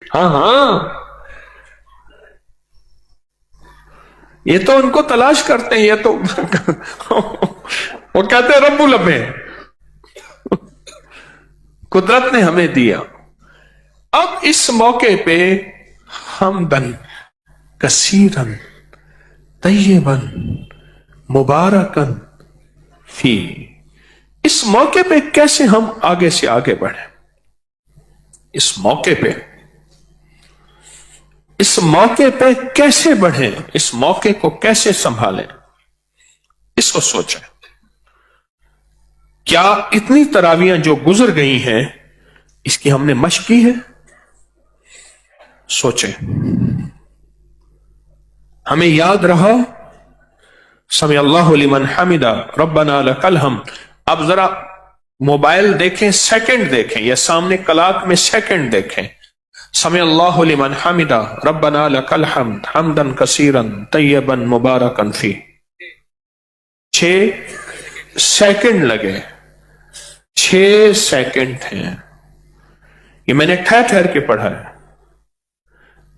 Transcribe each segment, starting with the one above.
ہاں ہاں، یہ تو ان کو تلاش کرتے ہیں، یہ تو وہ کہتے ہیں رب العبے، قدرت نے ہمیں دیا۔ اب اس موقع پہ حمدن کثیرن طیبن مبارکن فی، اس موقع پہ کیسے ہم آگے سے آگے بڑھیں، اس موقع پہ کیسے بڑھیں، اس موقع کو کیسے سنبھالیں، اس کو سوچیں۔ کیا اتنی تراویحیں جو گزر گئی ہیں اس کی ہم نے مشق کی ہے؟ سوچیں۔ ہمیں یاد رہا سمع اللہ لمن حمدہ ربنا لک الحمد۔ اب ذرا موبائل دیکھیں، سیکنڈ دیکھیں، یا سامنے کلاک میں سیکنڈ دیکھیں۔ سمع اللہ لمن حمدہ ربنا لک الحمد حمدا کثیرا طیبا مبارکا فیہ، 6 سیکنڈ لگے، 6 سیکنڈ ہیں، یہ میں نے ٹھہر ٹھہر کے پڑھا ہے،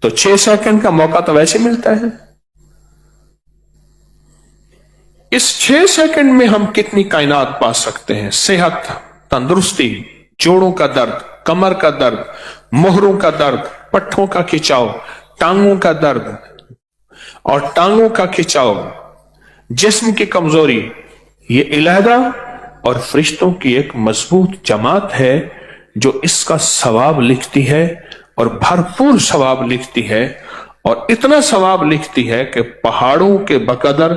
تو 6 سیکنڈ کا موقع تو ویسے ملتا ہے۔ اس 6 سیکنڈ میں ہم کتنی کائنات پا سکتے ہیں؟ صحت، تندرستی، جوڑوں کا درد، کمر کا درد، مہروں کا درد، پٹھوں کا کھچاؤ، ٹانگوں کا درد اور ٹانگوں کا کھچاؤ، جسم کی کمزوری، یہ علیحدہ اور فرشتوں کی ایک مضبوط جماعت ہے جو اس کا ثواب لکھتی ہے، اور بھرپور ثواب لکھتی ہے، اور اتنا ثواب لکھتی ہے کہ پہاڑوں کے بقدر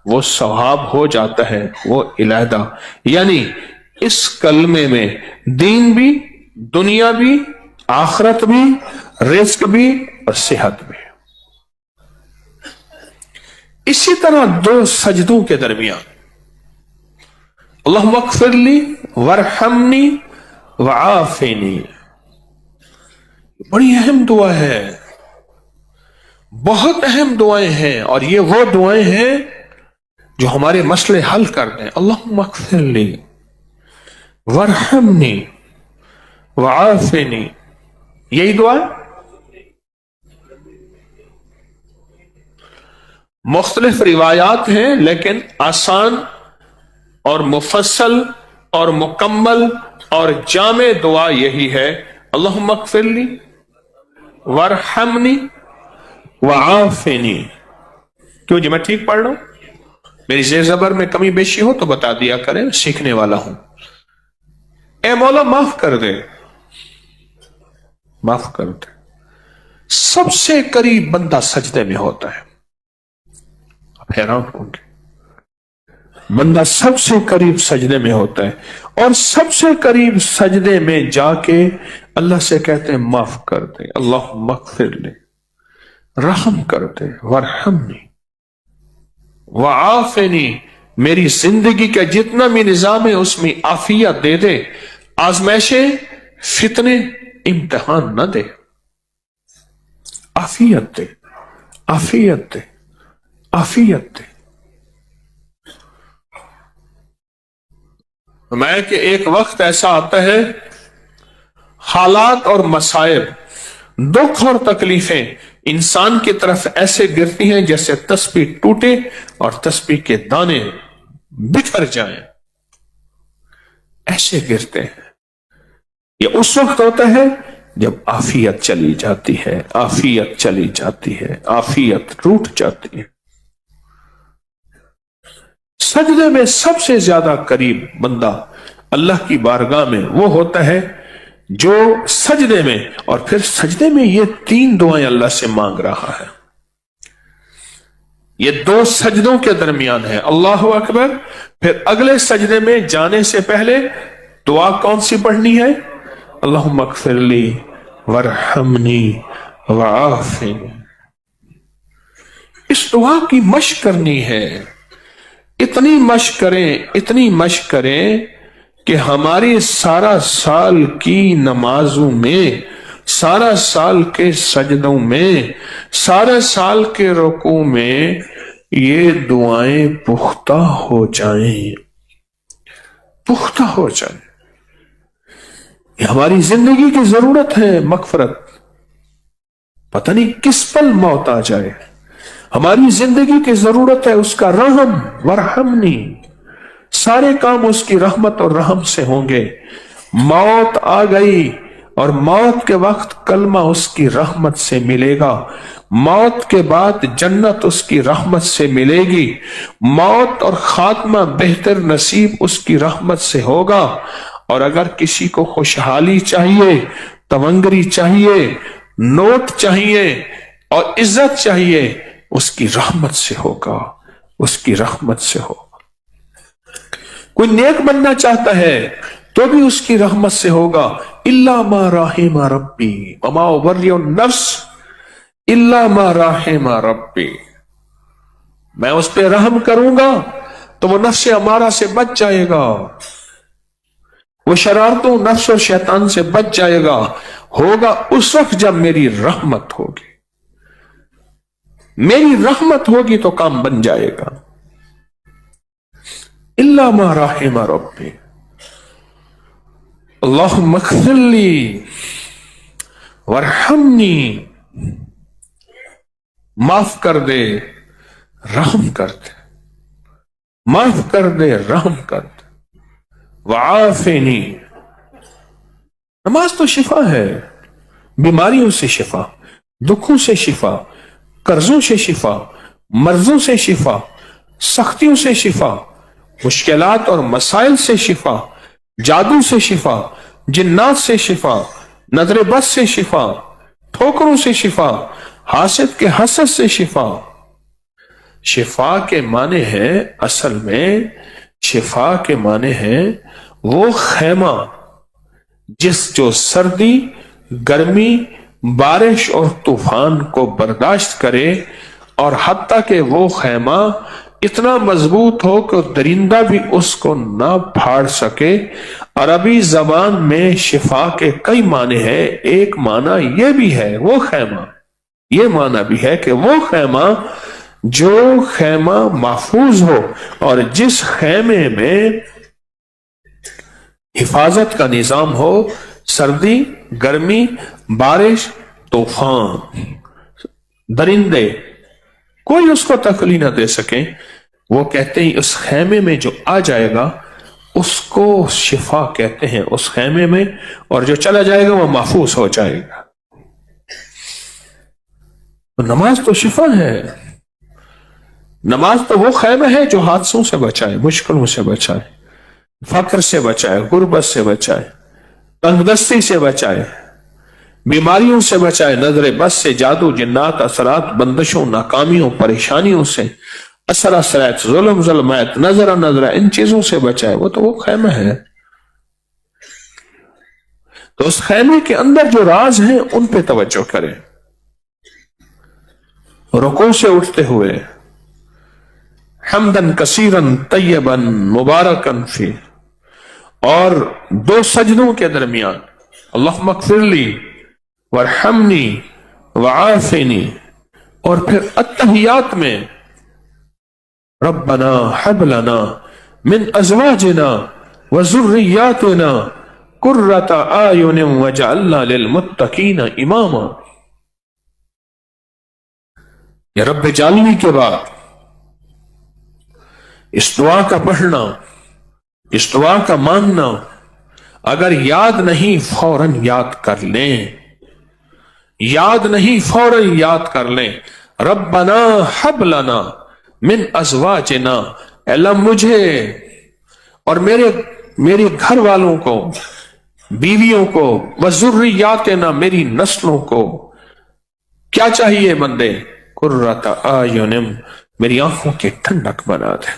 وہ ثواب ہو جاتا ہے، وہ علیحدہ۔ یعنی اس کلمے میں دین بھی، دنیا بھی، آخرت بھی، رزق بھی اور صحت بھی۔ اسی طرح 2 سجدوں کے درمیان اللہم اغفر لی وارحمنی وعافنی، بڑی اہم دعا ہے، بہت اہم دعائیں ہیں، اور یہ وہ دعائیں ہیں جو ہمارے مسئلے حل کر دیں۔ اللہم اغفر لی وارحمنی وعافنی، یہی دعا مختلف روایات ہیں، لیکن آسان اور مفصل اور مکمل اور جامع دعا یہی ہے، اللہم اغفر لی وارحمنی وعافنی۔ کیوں جی، میں ٹھیک پڑھ رہا ہوں؟ میری زیر زبر میں کمی بیشی ہو تو بتا دیا کریں، سیکھنے والا ہوں۔ اے مولا معاف کر دے، معاف کر دے۔ سب سے قریب بندہ سجدے میں ہوتا ہے، آپ حیران ہوں گے، بندہ سب سے قریب سجدے میں ہوتا ہے، اور سب سے قریب سجدے میں جا کے اللہ سے کہتے ہیں معاف کر دے، اللہم اغفر لے، رحم کر دے، وارحمنی وعافنی، میری زندگی کا جتنا بھی نظام ہے اس میں عافیت دے دے، آزمائشیں، فتنے، امتحان نہ دے، عافیت دے، عافیت دے، عافیت دے۔ میں کہ ایک وقت ایسا آتا ہے، حالات اور مصائب، دکھ اور تکلیفیں انسان کی طرف ایسے گرتی ہیں جیسے تسبیح ٹوٹے اور تسبیح کے دانے بکھر جائیں، ایسے گرتے ہیں۔ یہ اس وقت ہوتا ہے جب عافیت چلی جاتی ہے، عافیت چلی جاتی ہے، عافیت ٹوٹ جاتی ہے۔ سجدے میں سب سے زیادہ قریب بندہ اللہ کی بارگاہ میں وہ ہوتا ہے جو سجدے میں، اور پھر سجدے میں یہ 3 دعائیں اللہ سے مانگ رہا ہے، یہ 2 سجدوں کے درمیان ہے، اللہ اکبر، پھر اگلے سجدے میں جانے سے پہلے دعا کون سی پڑھنی ہے؟ اللہم اغفر لی وارحمنی وعافنی۔ اس دعا کی مشق کرنی ہے، اتنی مشق کریں، اتنی مشق کریں کہ ہماری سارا سال کی نمازوں میں، سارا سال کے سجدوں میں، سارا سال کے رکوع میں یہ دعائیں پختہ ہو جائیں، پختہ ہو جائیں۔ یہ ہماری زندگی کی ضرورت ہے، مغفرت، पता नहीं किस पल मौत आ जाए। हमारी जिंदगी की जरूरत है उसका रहम, वरहमनी। सारे काम उसकी रहमत और रहम से होंगे। मौत आ गई और मौत के वक्त कलमा उसकी रहमत से मिलेगा, मौत के बाद जन्नत उसकी रहमत से मिलेगी, मौत और खात्मा बेहतर नसीब उसकी रहमत से होगा। और अगर किसी को खुशहाली चाहिए, तवंगरी चाहिए, नोट चाहिए और इज्जत चाहिए, उसकी रहमत से होगा, उसकी रहमत से होगा। कोई नेक बनना चाहता है तो भी उसकी रहमत से होगा। इल्ला मा राहिमा रब्बी वमा उबर्रिउ नफ्स इल्ला मा राहिमा रब्बी। मैं उस पे रहम करूंगा तो वो नफ्स अमारा से बच जाएगा, वो शरारतों नफ्स और शैतान से बच जाएगा। होगा उस वक्त जब मेरी रहमत होगी, मेरी रहमत होगी तो काम बन जाएगा। इल्ला मा राहिमा रब्बी अल्लाहुम्मा इग़फिरली वरहमनी। माफ कर दे, रहम कर दे, माफ कर दे, रहम कर दे। वआफिनी। नमाज तो शिफा है, बीमारियों से शिफा, दुखों से शिफा, कर्जों से शिफा, मर्जों से शिफा, सख्तियों से शिफा, मुश्किलात और मसाइल से शिफा, जादू से शिफा, जिन्नात से शिफा, नजर बद से शिफा, ठोकरों से शिफा, हासिद के हसद से शिफा। शिफा के माने हैं, असल में शिफा के माने हैं वो खैमा जो सर्दी, गर्मी, बारिश और तूफान को बर्दाश्त करे, और हत्ता कि वो खैमा इतना मजबूत हो कि दरिंदा भी उसको ना फाड़ सके। अरबी जबान में शिफा के कई माने हैं। एक माना यह भी है वो खैमा, ये माना भी है कि वो खैमा जो खैमा महफूज हो और जिस खैमे में हिफाजत का निजाम हो, सर्दी, गर्मी, बारिश, तूफान, दरिंदे कोई उसको तकलीफ न दे सके। वो कहते हैं उस खैमे में जो आ जाएगा उसको शिफा कहते हैं, उस खैमे में, और जो चला जाएगा वो महफूज हो जाएगा। तो नमाज तो शिफा है। नमाज तो वो खैमा है जो हादसों से बचाए, मुश्किलों से बचाए, फक्र से बचाए, गुर्बत से बचाए, तंगदस्ती से बचाए, बीमारियों से बचाए, नजर बस से, जादू, जिन्नात, असरात, बंदिशों, नाकामियों, परेशानियों से, असर असरात, जुल्म जुल्मात, नजर नजर, इन चीजों से बचाए। वो खैमा है। तो उस खैमे के अंदर जो राज हैं उन पे तवज्जो करें। रुकू से उठते हुए हम्दन कसीरन तय्यबन मुबारकन फी, और दो सजदों के दरमियान अल्लाहुम्मा इग़फिरली वरहमनी वआफिनी, और फिर अत्तहियात में रब्बना हब लना मिन अज़वाजिना व ज़ुर्रिय्यातिना कुर्रता आयुन वजअलना लिलमुत्तकीना इमामा। या रब्ब जालनी के बाद इस दुआ का पढ़ना, इस दुआ का मानना, अगर याद नहीं फौरन याद कर लें, याद नहीं फौरन याद कर लें। रब्बना हब लना मिन अज़वाजिना, अल्लाह मुझे और मेरे घर वालों को, बीवियों को, वज़ुर्रिय्यातिना, मेरी नस्लों को क्या चाहिए बंदे? कुर्रता आयुनिम, मेरी आंखों की ठंडक बना दे।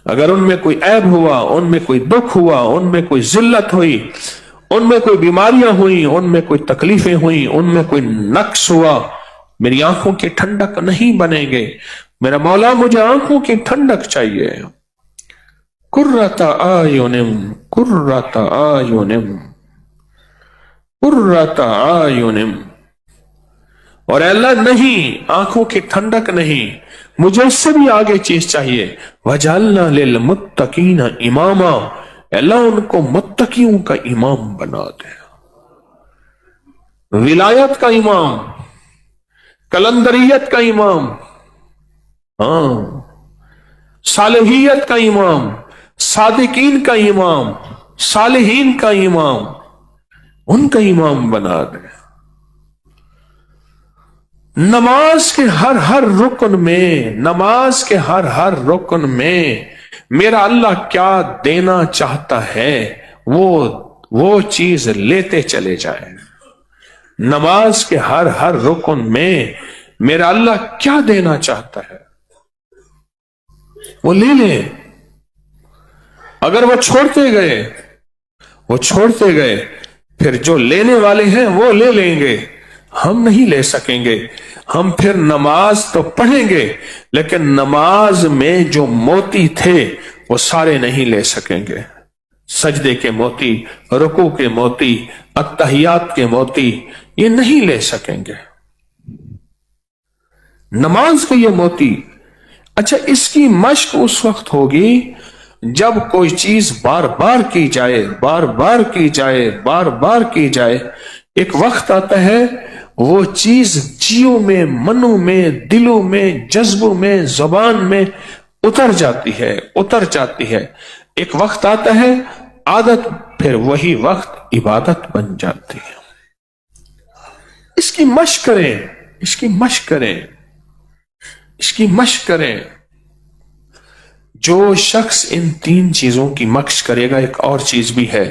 अगर उनमें कोई ऐब हुआ, उनमें कोई दुख हुआ, उनमें कोई जिल्लत हुई, उनमें कोई बीमारियां हुई, उनमें कोई तकलीफें हुई, उनमें कोई नक्स हुआ, मेरी आंखों की ठंडक नहीं बनेंगे। मेरा मौला मुझे आंखों की ठंडक चाहिए। कुर्रता आयुनिम, कुर्रता आयुनिम, कुर्रता आयुनिम। और अल्लाह नहीं, आंखों की ठंडक नहीं, मुझे उससे भी आगे चीज चाहिए। वजअलना लिल मुत्तकीना इमामा, अल्लाह उनको मुत्तकियों का इमाम बना दे। विलायत का इमाम, कलंदरियत का इमाम, हाँ, सालेहियत का इमाम, सादिकीन का इमाम, सालिहीन का इमाम, उनका इमाम बना दे। नमाज के हर हर रुकन में, नमाज के हर हर रुकन में मेरा अल्लाह क्या देना चाहता है वो चीज लेते चले जाए। नमाज के हर हर रुकन में मेरा अल्लाह क्या देना चाहता है वो ले ले। अगर वो छोड़ते गए फिर जो लेने वाले हैं वो ले लेंगे, हम नहीं ले सकेंगे। हम फिर नमाज तो पढ़ेंगे लेकिन नमाज में जो मोती थे वो सारे नहीं ले सकेंगे। सजदे के मोती, रुकू के मोती, अत्तहियात के मोती, ये नहीं ले सकेंगे। नमाज के ये मोती। अच्छा, इसकी मश्क उस वक्त होगी जब कोई चीज बार बार की जाए, बार बार की जाए, बार बार की जाए। एक वक्त आता है वो चीज जियों में, मनों में, दिलों में, जज्बों में, जुबान में उतर जाती है। एक वक्त आता है आदत, फिर वही वक्त इबादत बन जाती है। इसकी मश्क करें। जो शख्स इन तीन चीजों की मश्क करेगा, एक और चीज भी है,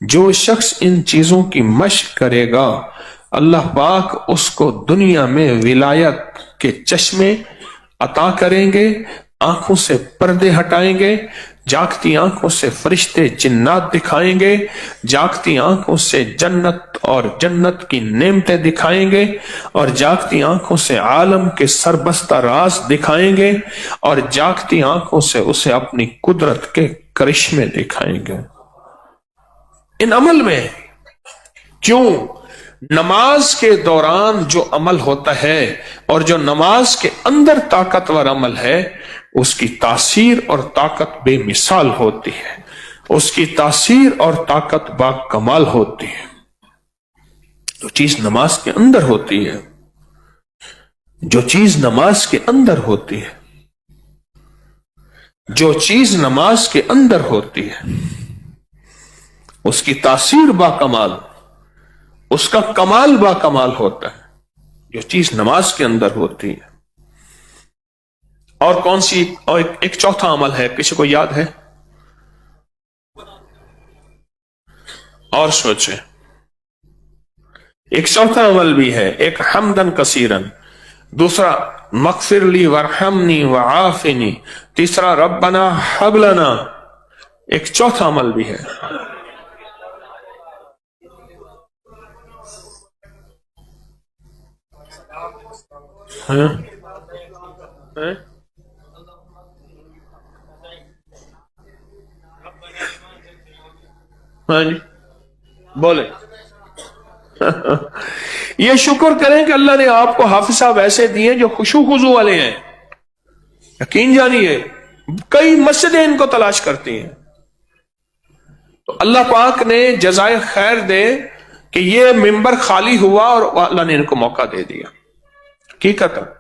जो शख्स इन चीजों की मश्क करेगा अल्लाह पाक उसको दुनिया में विलायत के चश्मे अता करेंगे, आंखों से पर्दे हटाएंगे, जागती आंखों से फरिश्ते जिन्नात दिखाएंगे, जागती आंखों से जन्नत और जन्नत की नेमतें दिखाएंगे, और जागती आंखों से आलम के सरबस्ता राज दिखाएंगे, और जागती आंखों से उसे अपनी कुदरत के करिश्मे दिखाएंगे। इन अमल में क्यों? नमाज के दौरान जो अमल होता है और जो नमाज के अंदर ताकतवर अमल है उसकी तासीर और ताकत बेमिसाल होती है, उसकी तासीर और ताकत बाकमाल होती है। जो चीज नमाज के अंदर होती है, जो चीज नमाज के अंदर होती है, जो चीज नमाज के अंदर होती है उसकी तासीर बाकमाल, उसका कमाल बाकमाल होता है, जो चीज नमाज के अंदर होती है। और कौन सी? और एक चौथा अमल है, किसी को याद है? और सोचे। एक चौथा अमल भी है, एक हमदन कसीरन, दूसरा मगफिरली वरहमनी वआफिनी, तीसरा रब्बना हबलना। एक चौथा अमल भी है। हाँ? हाँ? हाँ जी, बोले। ये शुक्र करें कि अल्लाह ने आपको हाफिज साहब ऐसे दिए जो खुशू खुजू वाले हैं। यकीन जानिए कई मस्जिदें इनको तलाश करती हैं, तो अल्लाह पाक ने जज़ाए खैर दे कि ये मिंबर खाली हुआ और अल्लाह ने इनको मौका दे दिया। हकीकत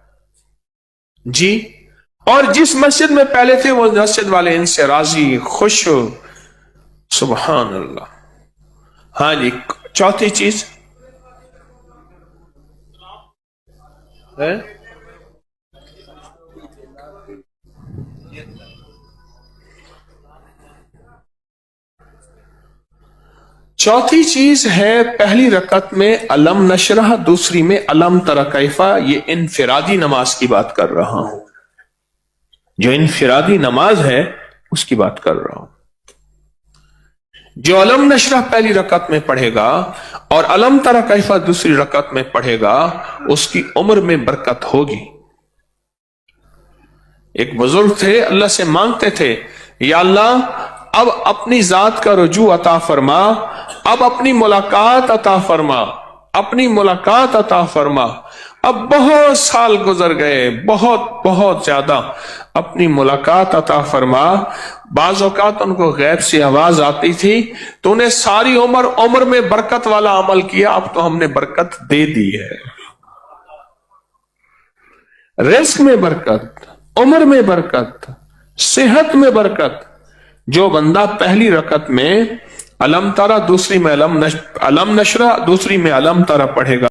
जी। और जिस मस्जिद में पहले थे वो मस्जिद वाले इनसे राजी, खुश। सुभान अल्लाह। हाँ जी, चौथी चीज है चौथी चीज है, पहली रकत में अलम नशरह, दूसरी में अलम तरा कैफा। ये इनफिरादी नमाज की बात कर रहा हूं, जो इनफिरादी नमाज है उसकी बात कर रहा हूं। जो अलम नशरह पहली रकत में पढ़ेगा और अलम तरा कैफा दूसरी रकत में पढ़ेगा उसकी उम्र में बरकत होगी। एक बुजुर्ग थे, अल्लाह से मांगते थे, या अल्लाह अब अपनी जात का रुजू अता फरमा, अब अपनी मुलाकात अता फरमा, अपनी मुलाकात अता फरमा। اب بہت سال گزر گئے، بہت بہت زیادہ، اپنی ملاقات عطا فرما۔ بعض اوقات ان کو غیب سے آواز آتی تھی تو انہیں ساری عمر میں برکت والا عمل کیا، اب تو ہم نے برکت دے دی ہے۔ رزق میں برکت، عمر میں برکت، صحت میں برکت۔ جو بندہ پہلی رکعت میں علم ترى، دوسری میں علم نشرہ، دوسری میں علم ترى پڑھے گا،